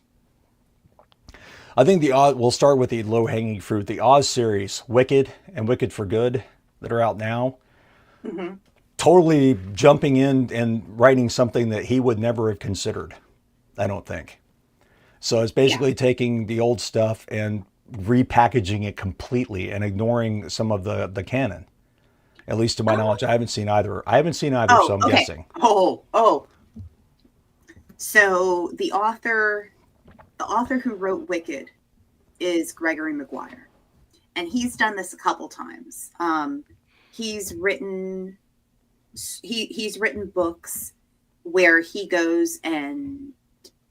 I think we'll start with the low-hanging fruit. The Oz series, Wicked and Wicked for Good, that are out now, totally jumping in and writing something that he would never have considered, I don't think. So it's basically taking the old stuff and repackaging it completely and ignoring some of the canon. At least to my knowledge, I haven't seen either. So I'm guessing. So the author who wrote Wicked is Gregory Maguire, and he's done this a couple times. He's written he's written books where he goes and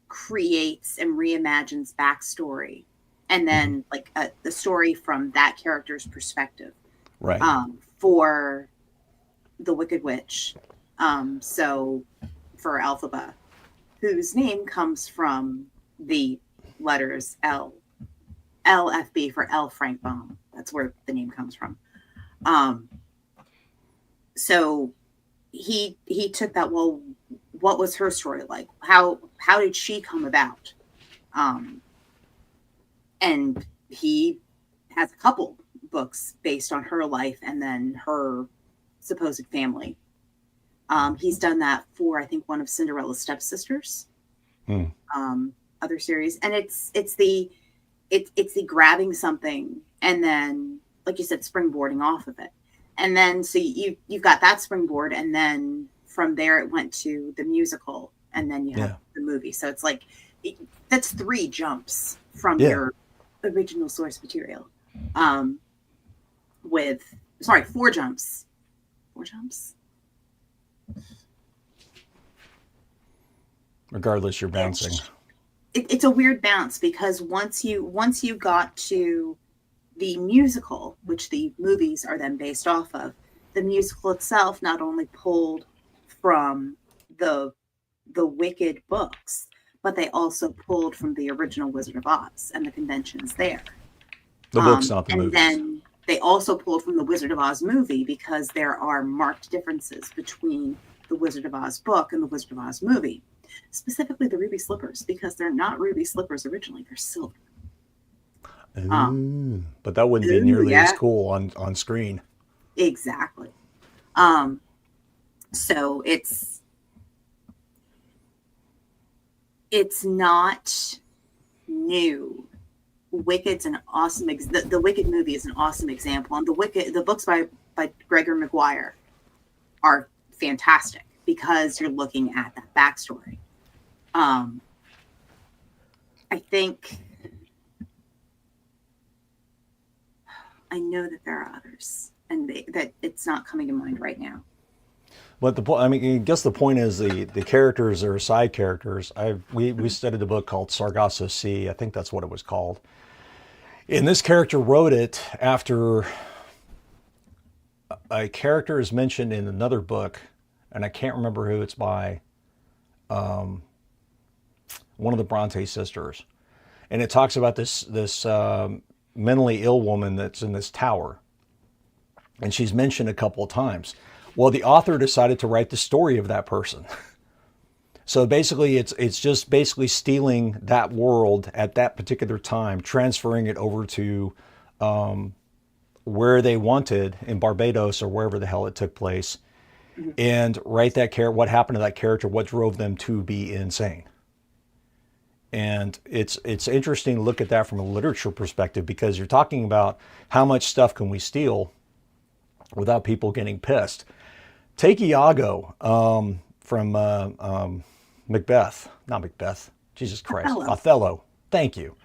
creates and reimagines backstory, and then like the story from that character's perspective, Right. For the Wicked Witch. So for Elphaba, whose name comes from the letters LFB for L. Frank Baum. That's where the name comes from. So he took that. Well, what was her story like? How did she come about? And he has a couple books based on her life and then her supposed family. He's done that for, I think, one of Cinderella's stepsisters. Other series, and it's the grabbing something and then, like you said, springboarding off of it, and then so you've got that springboard, and then from there it went to the musical, and then you have the movie. So it's like that's 3 jumps from your original source material. 4 jumps. 4 jumps. Regardless, you're bouncing. It's a weird bounce, because once you got to the musical, which the movies are then based off of, the musical itself not only pulled from the Wicked books, but they also pulled from the original Wizard of Oz and the conventions there. The books, not the and movies. Then they also pulled from the Wizard of Oz movie, because there are marked differences between the Wizard of Oz book and the Wizard of Oz movie. Specifically the ruby slippers, because they're not ruby slippers originally, they're silver. But that wouldn't be nearly as cool on screen. Exactly. So it's not new. Wicked's an awesome the Wicked movie is an awesome example, and the books by Gregor Maguire are fantastic, because you're looking at that backstory. I think I know that there are others, and that it's not coming to mind right now. But I guess the point is the characters are side characters. We studied a book called Sargasso Sea. I think that's what it was called. And this character wrote it after a character is mentioned in another book, and I can't remember who it's by. One of the Bronte sisters, and it talks about this mentally ill woman that's in this tower, and she's mentioned a couple of times. Well, the author decided to write the story of that person. So basically, it's just basically stealing that world at that particular time, transferring it over to where they wanted, in Barbados or wherever the hell it took place, and write that what happened to that character, what drove them to be insane. And it's interesting to look at that from a literature perspective, because you're talking about how much stuff can we steal without people getting pissed. Take Iago from Macbeth, not Macbeth, Jesus Christ, Othello. Thank you.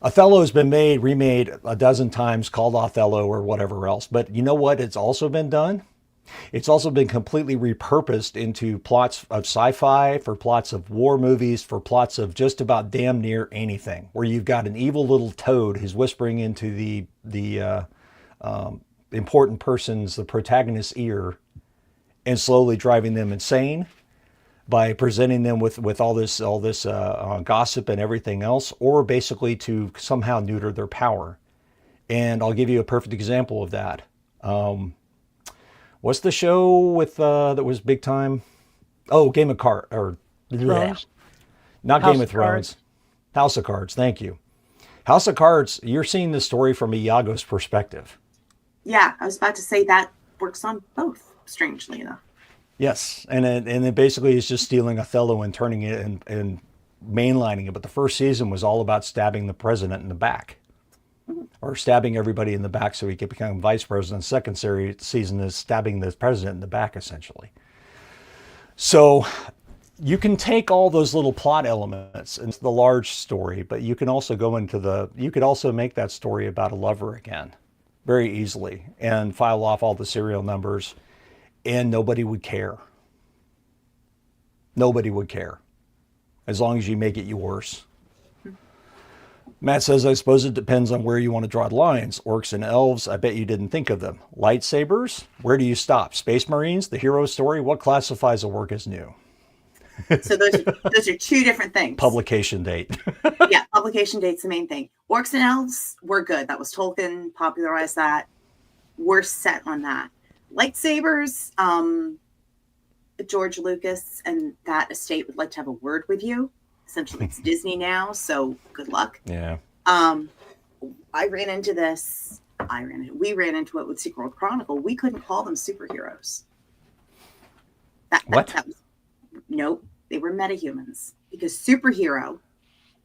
Othello has been remade a dozen times, called Othello or whatever else. But you know what? It's also been done. It's also been completely repurposed into plots of sci-fi, for plots of war movies, for plots of just about damn near anything, where you've got an evil little toad who's whispering into the important person's, the protagonist's ear, and slowly driving them insane by presenting them with all this gossip and everything else, or basically to somehow neuter their power. And I'll give you a perfect example of that. What's the show with that was big time? Oh, Game of Cards, or not Game of Thrones, House of Cards. Thank you. House of Cards. You're seeing the story from Iago's perspective. Yeah, I was about to say that works on both, strangely enough. Yes, and it basically is just stealing Othello and turning it and mainlining it. But the first season was all about stabbing the president in the back. Or stabbing everybody in the back so he could become vice president. Second season is stabbing the president in the back, essentially. So you can take all those little plot elements into the large story, but you can also you could also make that story about a lover again, very easily, and file off all the serial numbers and nobody would care. Nobody would care as long as you make it yours. Matt says, I suppose it depends on where you want to draw the lines. Orcs and elves, I bet you didn't think of them. Lightsabers, where do you stop? Space Marines, the hero story, what classifies a work as new? So those are two different things. Publication date. Yeah, publication date's the main thing. Orcs and elves, we're good. That was Tolkien, popularized that. We're set on that. Lightsabers, George Lucas and that estate would like to have a word with you. Essentially, it's Disney now, so good luck. Yeah. We ran into it with Secret World Chronicle. We couldn't call them superheroes. Nope, they were metahumans. Because superhero,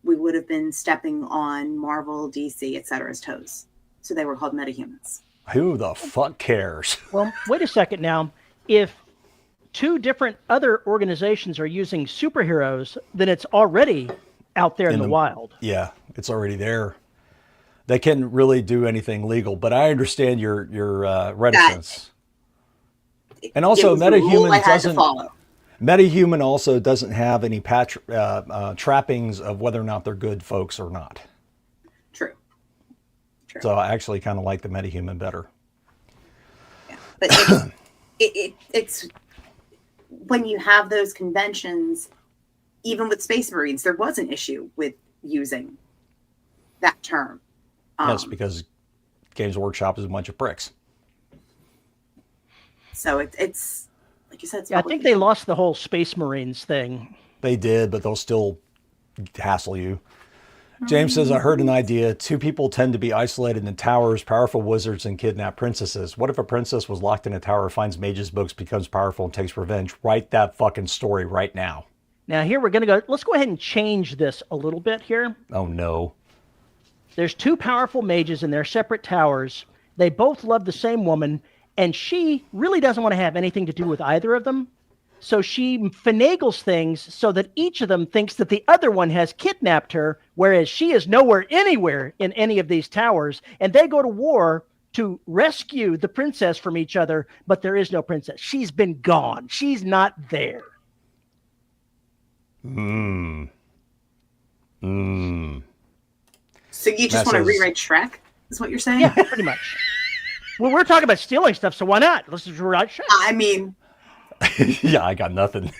we would have been stepping on Marvel, DC, etc.'s toes. So they were called metahumans. Who the fuck cares? Well, wait a second now. If two different other organizations are using superheroes, then it's already out there in the wild. Yeah, it's already there. They can't really do anything legal, but I understand your reticence. And also, Metahuman also doesn't have any trappings of whether or not they're good folks or not. True. So I actually kind of like the Metahuman better. Yeah, but it's when you have those conventions, even with Space Marines, there was an issue with using that term. Yes, because Games Workshop is a bunch of pricks. So it's like you said. I think they lost the whole Space Marines thing. They did, but they'll still hassle you. James says, I heard an idea. Two people tend to be isolated in towers, powerful wizards and kidnap princesses. What if a princess was locked in a tower, finds mages books, becomes powerful, and takes revenge? Write that fucking story right now. Now here we're going to go. Let's go ahead and change this a little bit here. Oh, no. There's two powerful mages in their separate towers. They both love the same woman, and she really doesn't want to have anything to do with either of them. So she finagles things so that each of them thinks that the other one has kidnapped her, whereas she is nowhere anywhere in any of these towers. And they go to war to rescue the princess from each other, but there is no princess. She's been gone. She's not there. So you just want to rewrite Shrek, is what you're saying? Yeah, pretty much. Well, we're talking about stealing stuff, so why not? Let's just rewrite Shrek. I mean... Yeah, I got nothing.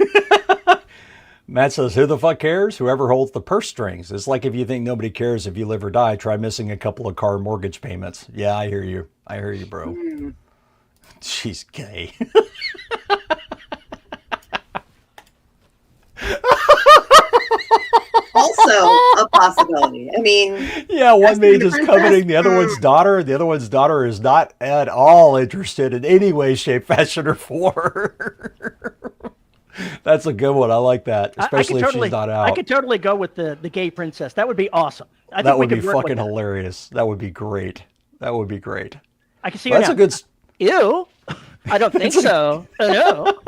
Matt says, who the fuck cares? Whoever holds the purse strings. It's like if you think nobody cares if you live or die, try missing a couple of car mortgage payments. Yeah, I hear you. I hear you, bro. She's gay. Also a possibility. I mean... Yeah, one mage is coveting the other one's daughter. The other one's daughter is not at all interested in any way, shape, fashion, or form. That's a good one. I like that, especially if she's not out. I could totally go with the gay princess. That would be awesome. That would be fucking hilarious. That would be great. That would be great. I can see that's a good... Ew. I don't think so. No.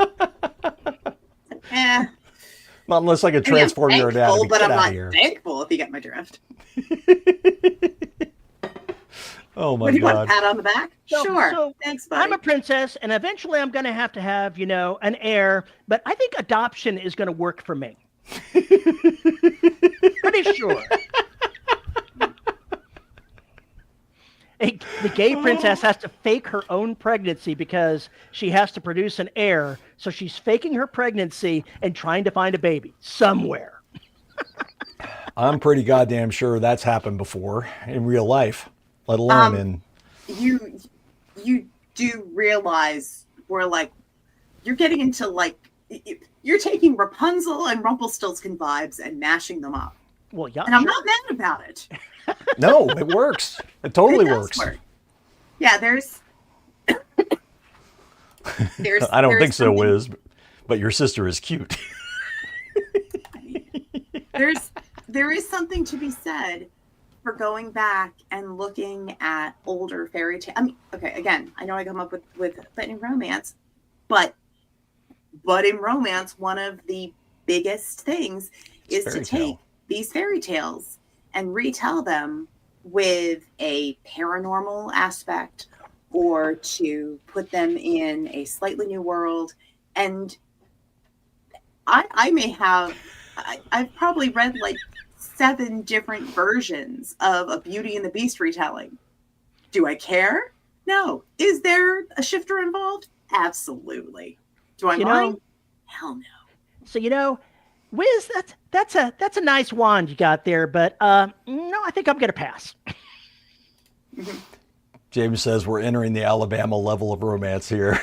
Not unless I could transform your anatomy. But I'm not thankful, if you get my drift. Oh my God. You want a God. pat on the back? Sure. So thanks, buddy. I'm a princess, and eventually I'm going to have, an heir, but I think adoption is going to work for me. Pretty sure. The gay princess has to fake her own pregnancy because she has to produce an heir. So she's faking her pregnancy and trying to find a baby somewhere. I'm pretty goddamn sure that's happened before in real life, let alone in... You do realize you're getting into you're taking Rapunzel and Rumpelstiltskin vibes and mashing them up. Well, yeah. And I'm not mad about it. No, it works. It totally works. Yeah, there's I don't think so, Wiz, but your sister is cute. There is something to be said for going back and looking at older fairy tales. I mean, okay, again, I know I come up with but in romance, but in romance, one of the biggest things is to take these fairy tales and retell them with a paranormal aspect or to put them in a slightly new world. And I may have, I've probably read like 7 different versions of a Beauty and the Beast retelling. Do I care? No. Is there a shifter involved? Absolutely. Do I mind? Hell no. So, Wiz, that's a nice wand you got there, but no, I think I'm gonna pass. James says we're entering the Alabama level of romance here.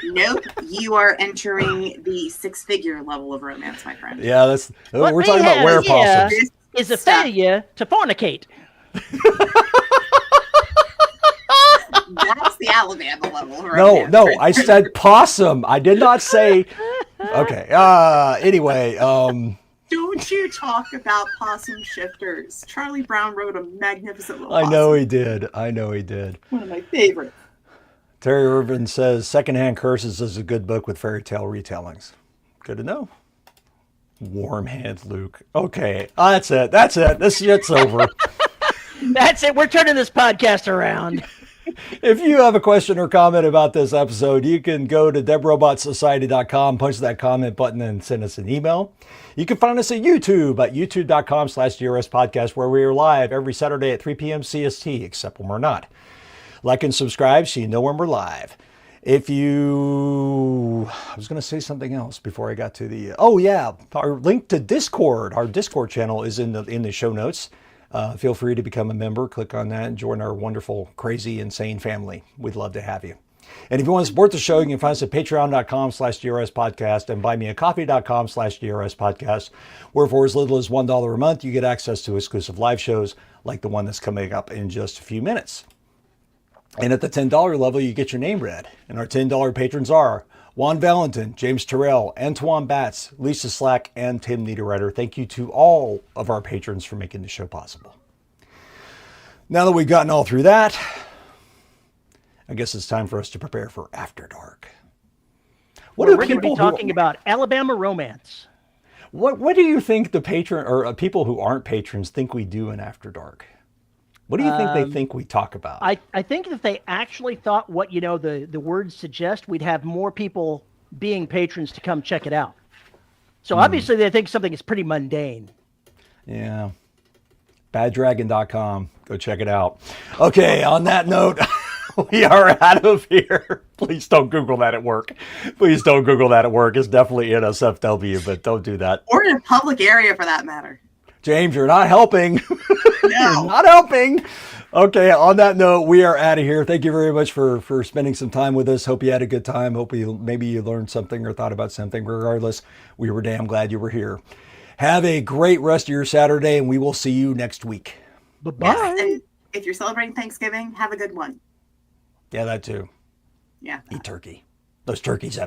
Nope, you are entering the 6-figure level of romance, my friend. Yeah, we're talking about were possums. Is a failure to fornicate. That's the Alabama level of romance. No, I said possum. I did not say. Okay. Anyway. Don't you talk about possum shifters. Charlie Brown wrote a magnificent little possum. I know he did. One of my favorites. Terry Irvin says Secondhand Curses is a good book with fairy tale retellings. Good to know. Warm hand Luke. Okay. That's it. This shit's over. That's it. We're turning this podcast around. If you have a question or comment about this episode, you can go to debrobotssociety.com, punch that comment button, and send us an email. You can find us at YouTube at youtube.com/DRS podcast, where we are live every Saturday at 3 p.m. CST, except when we're not. Like and subscribe so you know when we're live. I was going to say something else before I got to our link to Discord. Our Discord channel is in the show notes. Feel free to become a member. Click on that and join our wonderful, crazy, insane family. We'd love to have you. And if you want to support the show, you can find us at patreon.com/DRS podcast and buymeacoffee.com/DRS podcast, where for as little as $1 a month, you get access to exclusive live shows like the one that's coming up in just a few minutes. And at the $10 level, you get your name read. And our $10 patrons are Juan Valentin, James Terrell, Antoine Batts, Lisa Slack, and Tim Niederreiter. Thank you to all of our patrons for making the show possible. Now that we've gotten all through that, I guess it's time for us to prepare for After Dark. We're going to be talking about Alabama romance. What do you think the patron or people who aren't patrons think we do in After Dark? What do you think they think we talk about? I think if they actually thought what the words suggest, we'd have more people being patrons to come check it out. So obviously they think something is pretty mundane. Yeah. Baddragon.com. Go check it out. Okay, on that note, we are out of here. Please don't Google that at work. It's definitely NSFW, but don't do that. Or in a public area for that matter. James, you're not helping. No. You're not helping. Okay, on that note, we are out of here. Thank you very much for spending some time with us. Hope you had a good time. Hope maybe you learned something or thought about something. Regardless, we were damn glad you were here. Have a great rest of your Saturday, and we will see you next week. Bye-bye. Yes, and if you're celebrating Thanksgiving, have a good one. Yeah, that too. Yeah. Eat turkey. Those turkeys have